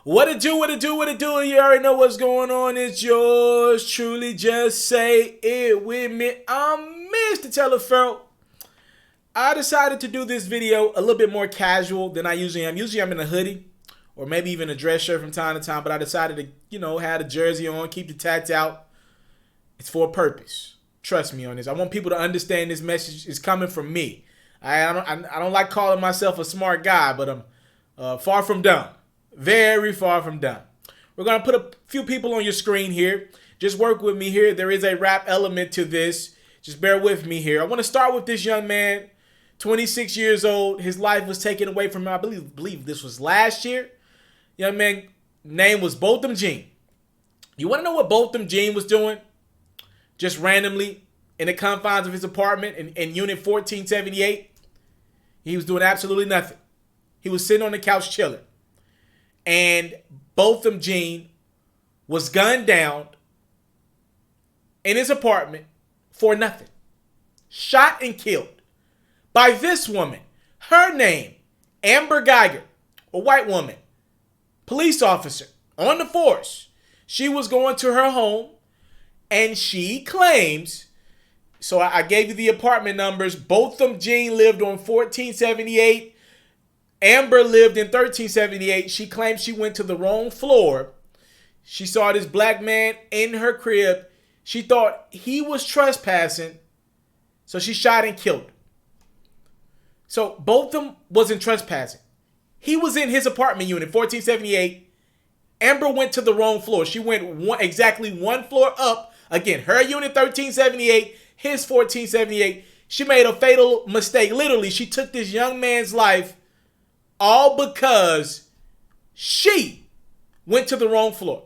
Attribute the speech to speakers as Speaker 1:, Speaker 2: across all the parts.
Speaker 1: What it do, what it do, what it do, you already know what's going on. It's yours truly, just say it with me. I'm Mr. TALIAFERRO. I decided to do this video a little bit more casual than I usually am. Usually I'm in a hoodie or maybe even a dress shirt from time to time, but I decided to, have a jersey on, keep the tats out. It's for a purpose. Trust me on this. I want people to understand this message is coming from me. I don't like calling myself a smart guy, but I'm far from dumb. Very far from done. We're going to put a few people on your screen here. Just work with me here. There is a rap element to this. Just bear with me here. I want to start with this young man, 26 years old. His life was taken away from him. I believe this was last year. Young man name was Botham Jean. You want to know what Botham Jean was doing? Just randomly in the confines of his apartment in unit 1478. He was doing absolutely nothing. He was sitting on the couch chilling. And Botham Jean was gunned down in his apartment for nothing. Shot and killed by this woman. Her name, Amber Guyger, a white woman, police officer on the force. She was going to her home and she claims, so I gave you the apartment numbers. Botham Jean lived on 1478. Amber lived in 1378. She claims she went to the wrong floor. She saw this black man in her crib. She thought he was trespassing, so she shot and killed him. So Botham wasn't trespassing. He was in his apartment unit, 1478. Amber went to the wrong floor. She went exactly one floor up. Again, her unit 1378, his 1478. She made a fatal mistake. Literally, she took this young man's life all because she went to the wrong floor.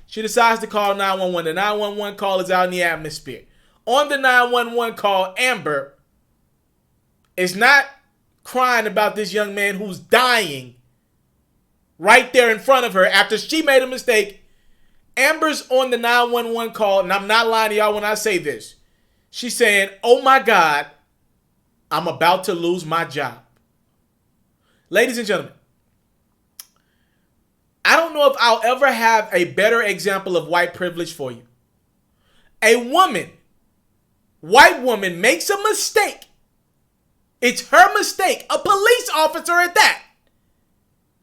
Speaker 1: She decides to call 911. The 911 call is out in the atmosphere. On the 911 call, Amber is not crying about this young man who's dying right there in front of her after she made a mistake. Amber's on the 911 call, and I'm not lying to y'all when I say this. She's saying, "Oh my God, I'm about to lose my job." Ladies and gentlemen, I don't know if I'll ever have a better example of white privilege for you. A woman, white woman, makes a mistake. It's her mistake, a police officer at that.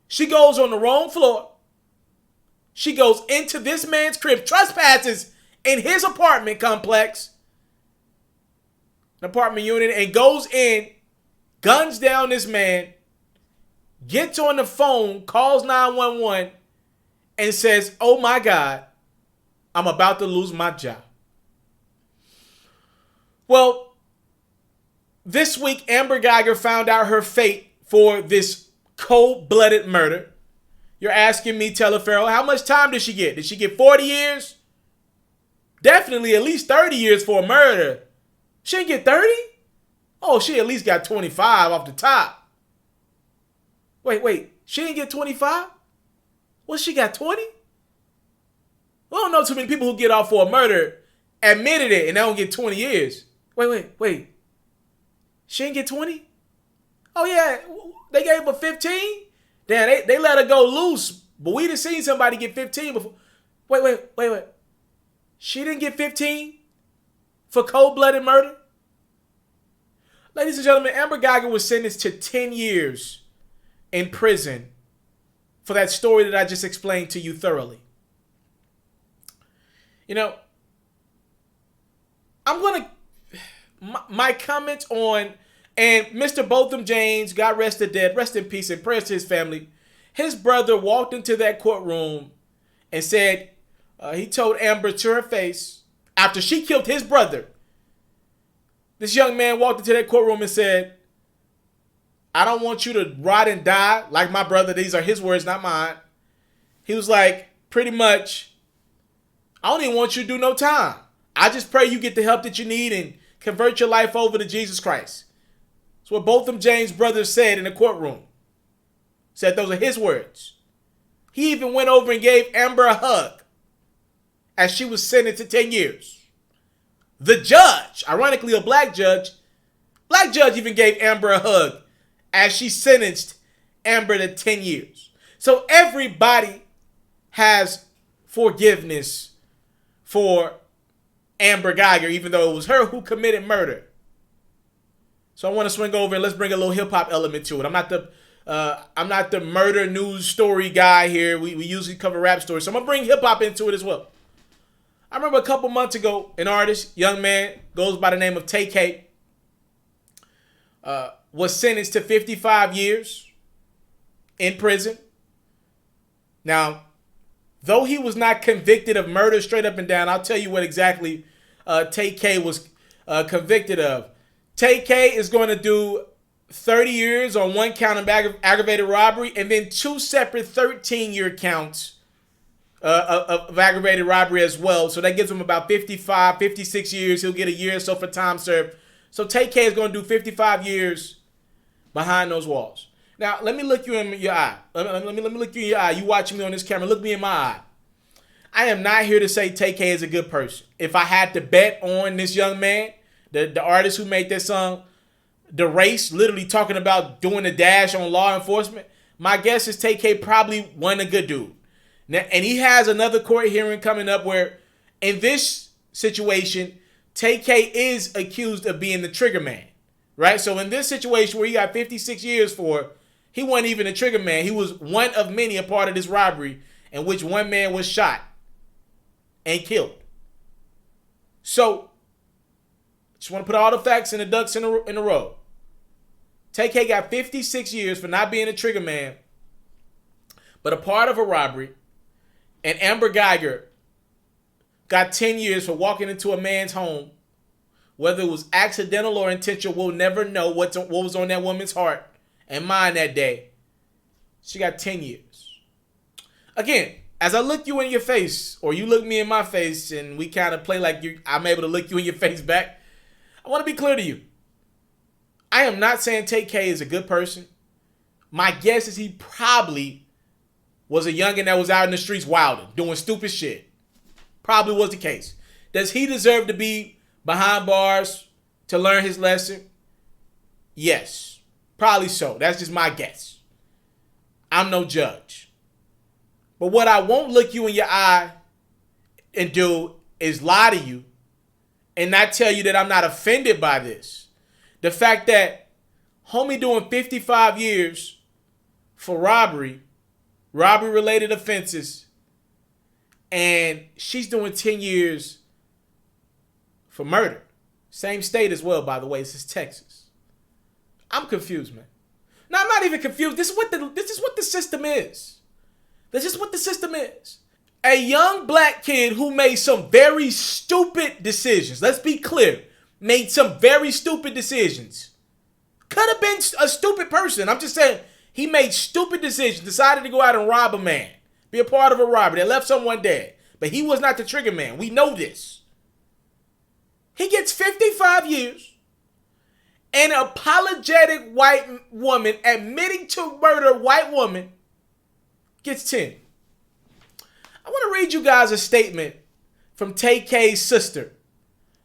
Speaker 1: She goes on the wrong floor. She goes into this man's crib, trespasses in his apartment complex, an apartment unit, and goes in, guns down this man, gets on the phone, calls 911, and says, "Oh my God, I'm about to lose my job." Well, this week, Amber Guyger found out her fate for this cold-blooded murder. You're asking me, TALIAFERRO, how much time did she get? Did she get 40 years? Definitely at least 30 years for a murder. She didn't get 30? Oh, she at least got 25 off the top. Wait. She didn't get 25? Well, she got 20? We don't know too many people who get off for a murder, admitted it, and they don't get 20 years. Wait. She didn't get 20? Oh, yeah. They gave her 15? Damn, they let her go loose. But we done seen somebody get 15 before. Wait. She didn't get 15 for cold-blooded murder? Ladies and gentlemen, Amber Guyger was sentenced to 10 years in prison for that story that I just explained to you thoroughly. I'm going to, my comments on, and Mr. Botham Jean, God rest the dead, rest in peace and prayers to his family. His brother walked into that courtroom and said, he told Amber to her face, after she killed his brother, this young man walked into that courtroom and said, "I don't want you to rot and die like my brother." These are his words, not mine. He was like, pretty much, "I don't even want you to do no time. I just pray you get the help that you need and convert your life over to Jesus Christ." That's what Botham Jean's brother said in the courtroom. Said those are his words. He even went over and gave Amber a hug as she was sentenced to 10 years. The judge, ironically a black judge even gave Amber a hug as she sentenced Amber to 10 years. So everybody has forgiveness for Amber Guyger, even though it was her who committed murder. So I want to swing over and let's bring a little hip hop element to it. I'm not the murder news story guy here. We usually cover rap stories, so I'm gonna bring hip hop into it as well. I remember a couple months ago, an artist, young man, goes by the name of Tay-K, was sentenced to 55 years in prison. Now, though he was not convicted of murder straight up and down, I'll tell you what exactly Tay-K was convicted of. Tay-K is going to do 30 years on one count of aggravated robbery and then two separate 13-year counts of aggravated robbery as well. So that gives him about 55, 56 years. He'll get a year or so for time served. So Tay-K is going to do 55 years behind those walls. Now, let me look you in your eye. Let me look you in your eye. You watching me on this camera. Look me in my eye. I am not here to say Tay-K is a good person. If I had to bet on this young man, the artist who made that song, The Race, literally talking about doing the dash on law enforcement, my guess is Tay-K probably wasn't a good dude. Now, and he has another court hearing coming up where, in this situation, Tay-K is accused of being the trigger man, right? So in this situation where he got 56 years for, he wasn't even a trigger man. He was one of many a part of this robbery in which one man was shot and killed. So, just want to put all the facts and the ducks in a row. Tay-K got 56 years for not being a trigger man, but a part of a robbery. And Amber Guyger got 10 years for walking into a man's home. Whether it was accidental or intentional, we'll never know what was on that woman's heart and mind that day. She got 10 years. Again, as I look you in your face, or you look me in my face, and we kind of play like I'm able to look you in your face back, I want to be clear to you. I am not saying Tay-K is a good person. My guess is he probably was a youngin' that was out in the streets wilding, doing stupid shit. Probably was the case. Does he deserve to be behind bars to learn his lesson? Yes, probably so. That's just my guess. I'm no judge. But what I won't look you in your eye and do is lie to you and not tell you that I'm not offended by this. The fact that homie doing 55 years for robbery-related offenses, and she's doing 10 years for murder. Same state as well, by the way. This is Texas. I'm confused, man. No, I'm not even confused. This is what the system is. This is what the system is. A young black kid who made some very stupid decisions. Let's be clear. Made some very stupid decisions. Could have been a stupid person. I'm just saying, he made stupid decisions. Decided to go out and rob a man. Be a part of a robbery that left someone dead. But he was not the trigger man. We know this. He gets 55 years. An apologetic white woman admitting to murder a white woman gets 10. I want to read you guys a statement from Tay-K's sister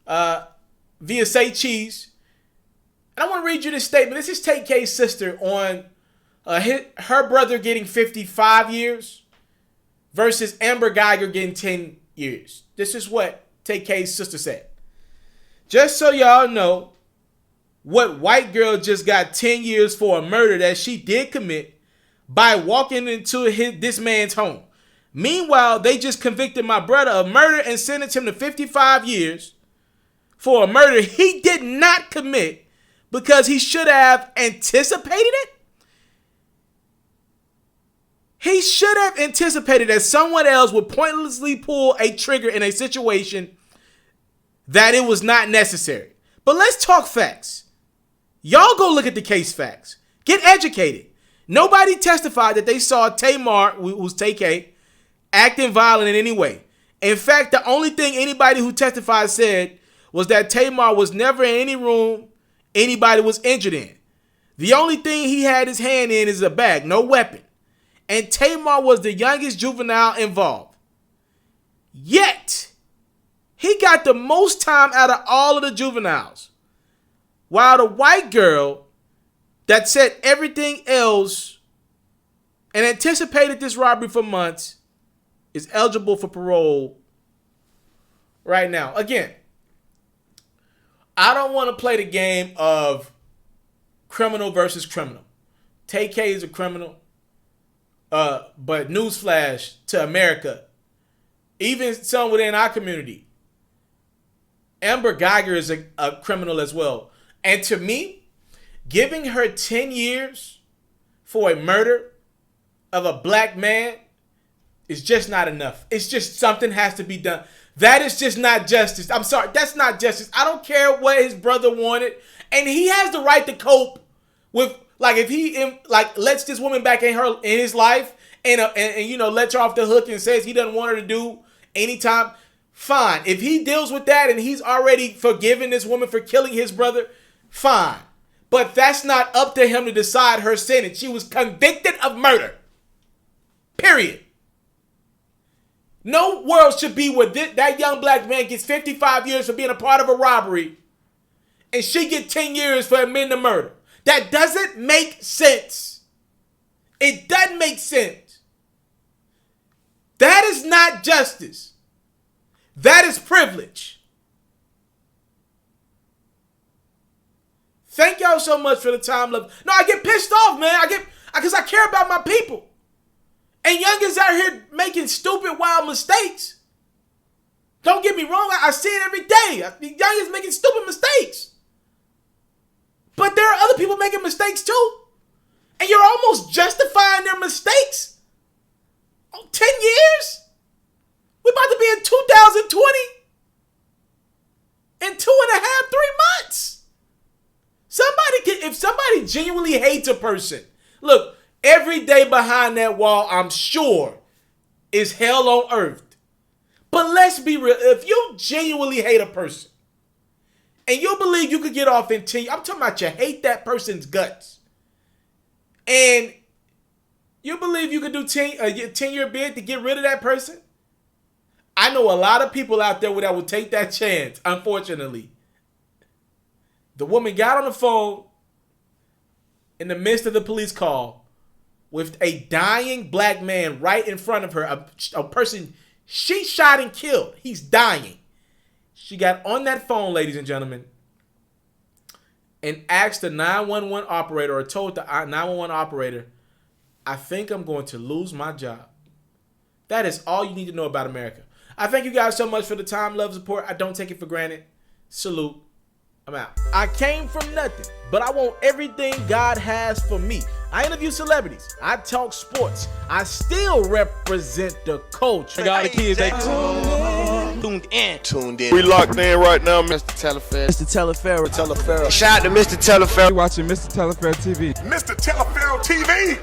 Speaker 1: via Say Cheese. And I want to read you this statement. This is Tay-K's sister on her brother getting 55 years versus Amber Guyger getting 10 years. This is what Tay-K's sister said. Just so y'all know, what white girl just got 10 years for a murder that she did commit by walking into this man's home. Meanwhile, they just convicted my brother of murder and sentenced him to 55 years for a murder he did not commit because he should have anticipated it. He should have anticipated that someone else would pointlessly pull a trigger in a situation that it was not necessary. But let's talk facts. Y'all go look at the case facts. Get educated. Nobody testified that they saw Tamar, who was Tay-K, acting violent in any way. In fact, the only thing anybody who testified said was that Tamar was never in any room anybody was injured in. The only thing he had his hand in is a bag, no weapon. And Tamar was the youngest juvenile involved. Yet, he got the most time out of all of the juveniles. While the white girl that said everything else and anticipated this robbery for months is eligible for parole right now. Again, I don't want to play the game of criminal versus criminal. Tay-K is a criminal. But newsflash to America, even some within our community, Guyger is a criminal as well. And to me, giving her 10 years for a murder of a black man is just not enough. It's just something has to be done. That is just not justice. I'm sorry, that's not justice. I don't care what his brother wanted, and he has the right to cope with, like, if he lets this woman back in his life and you know, lets her off the hook and says he doesn't want her to do anytime. Fine. If he deals with that and he's already forgiven this woman for killing his brother, fine. But that's not up to him to decide her sentence. She was convicted of murder. Period. No world should be where that young black man gets 55 years for being a part of a robbery and she gets 10 years for admitting the murder. That doesn't make sense. It doesn't make sense. That is not justice. That is privilege. Thank y'all so much for the time, love. No, I get pissed off, man. Because I care about my people. And youngins out here making stupid, wild mistakes. Don't get me wrong. I see it every day. Youngins making stupid mistakes. But there are other people making mistakes too. And you're almost justifying their mistakes. Oh, 10 years? We're about to be in 2020. In 2.5, 3 months. If somebody genuinely hates a person, look, every day behind that wall, I'm sure, is hell on earth. But let's be real. If you genuinely hate a person, and you believe you could get off in 10 years, I'm talking about you hate that person's guts. And you believe you could do a 10-year bid to get rid of that person? I know a lot of people out there that would take that chance, unfortunately. The woman got on the phone in the midst of the police call with a dying black man right in front of her, a person she shot and killed. He's dying. She got on that phone, ladies and gentlemen, and asked the 911 operator, or told the 911 operator, I think I'm going to lose my job. That is all you need to know about America. I thank you guys so much for the time, love, support. I don't take it for granted. Salute. I'm out. I came from nothing, but I want everything God has for me. I interview celebrities. I talk sports. I still represent the culture.
Speaker 2: I got the kids, they tuned in.
Speaker 3: We locked in right now,
Speaker 2: Mr. Taliaferro.
Speaker 4: Mr. Taliaferro.
Speaker 2: Shout out to Mr. Taliaferro.
Speaker 4: You're watching Mr. Taliaferro TV.
Speaker 3: Mr. Taliaferro TV.